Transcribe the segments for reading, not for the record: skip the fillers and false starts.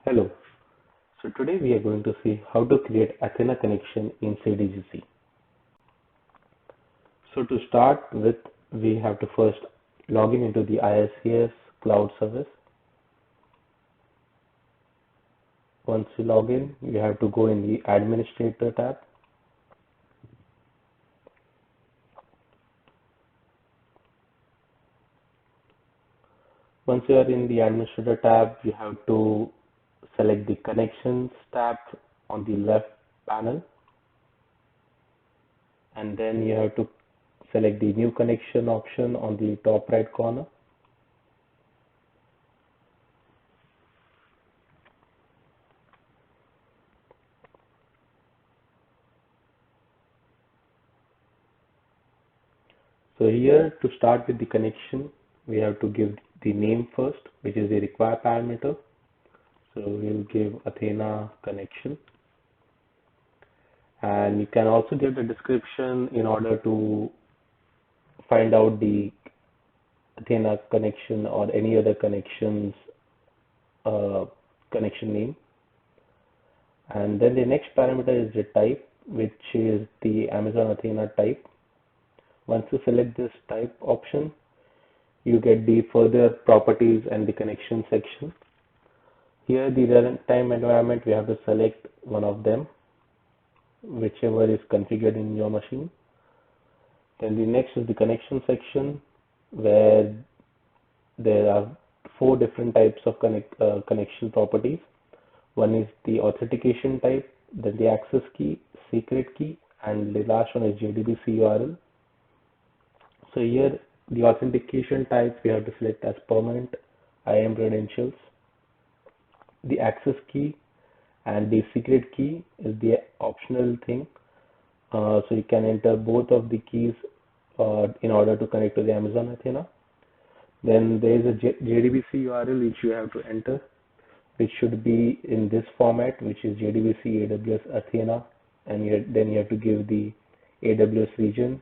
Hello. So today we are going to see how to create Athena connection in CDGC. So to start with, we have to first log in into the ISCS cloud service. Once you log in, you have to go in the administrator tab. Once you are in the administrator tab, you have to select the connections tab on the left panel, and then you have to select the new connection option on the top right corner. So here, to start with the connection, we have to give the name first, which is the required parameter. So we'll give Athena connection, and you can also give the description in order to find out the Athena connection or any other connections connection name. And then the next parameter is the type, which is the Amazon Athena type. Once you select this type option, you get the further properties and the connection section. Here, the runtime environment, we have to select one of them, whichever is configured in your machine. Then the next is the connection section, where there are four different types of connection properties. One is the authentication type, then the access key, secret key, and the last one is JDBC URL. So here, the authentication type we have to select as permanent IAM credentials. The access key and the secret key is the optional thing. So you can enter both of the keys in order to connect to the Amazon Athena. Then there is a JDBC URL which you have to enter, which should be in this format, which is JDBC AWS Athena, and then you have to give the AWS region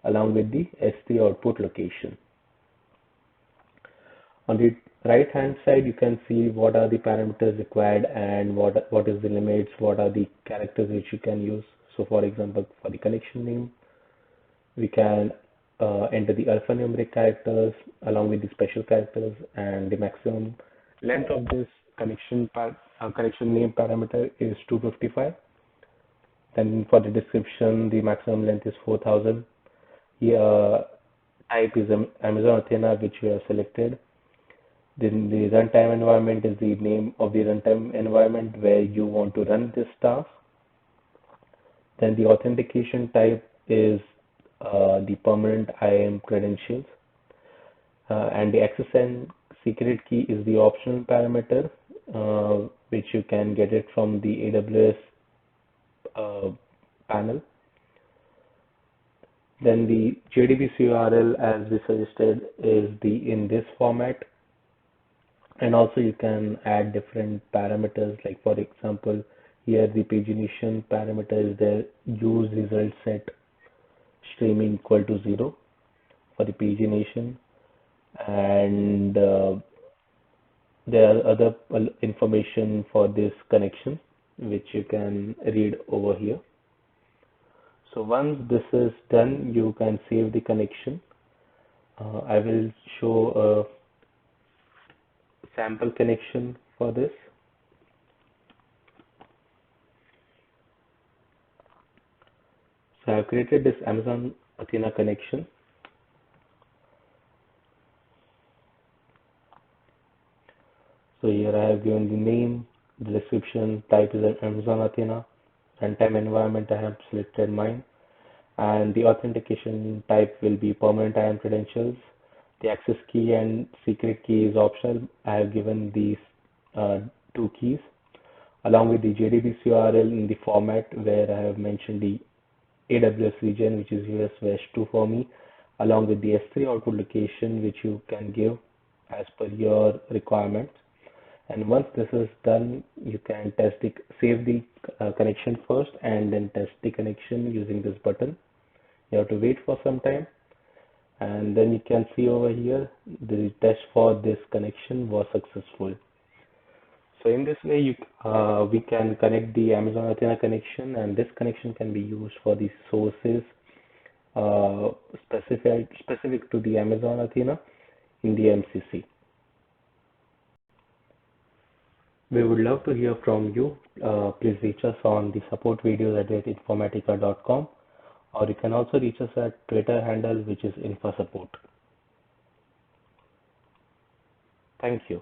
along with the S3 output location. On the right hand side, you can see what are the parameters required and what is the limits, what are the characters which you can use. So for example, for the connection name, we can enter the alphanumeric characters along with the special characters, and the maximum length of this connection name parameter is 255. Then for the description, the maximum length is 4000. Here, type is Amazon Athena, which we have selected. Then the runtime environment is the name of the runtime environment where you want to run this task. Then the authentication type is the permanent IAM credentials. And the access and secret key is the optional parameter, which you can get it from the AWS panel. Then the JDBC URL, as we suggested, is in this format. And also you can add different parameters, like for example, here the pagination parameter is there, use result set streaming equal to 0 for the pagination. And there are other information for this connection, which you can read over here. So once this is done, you can save the connection. I will show a sample connection for this. So I have created this Amazon Athena connection. So here I have given the name, the description, type is Amazon Athena, runtime environment I have selected mine, and the authentication type will be permanent IAM credentials. The access key and secret key is optional. I have given these two keys along with the JDBC URL in the format where I have mentioned the AWS region, which is US West 2 for me, along with the S3 output location, which you can give as per your requirements. And once this is done, you can save the connection first and then test the connection using this button. You have to wait for some time, and then you can see over here the test for this connection was successful. So in this way, we can connect the Amazon Athena connection, and this connection can be used for the sources uh, specific to the Amazon Athena in the MCC. We would love to hear from you. Please reach us on the support videos at informatica.com, or you can also reach us at Twitter handle, which is InfoSupport. Thank you.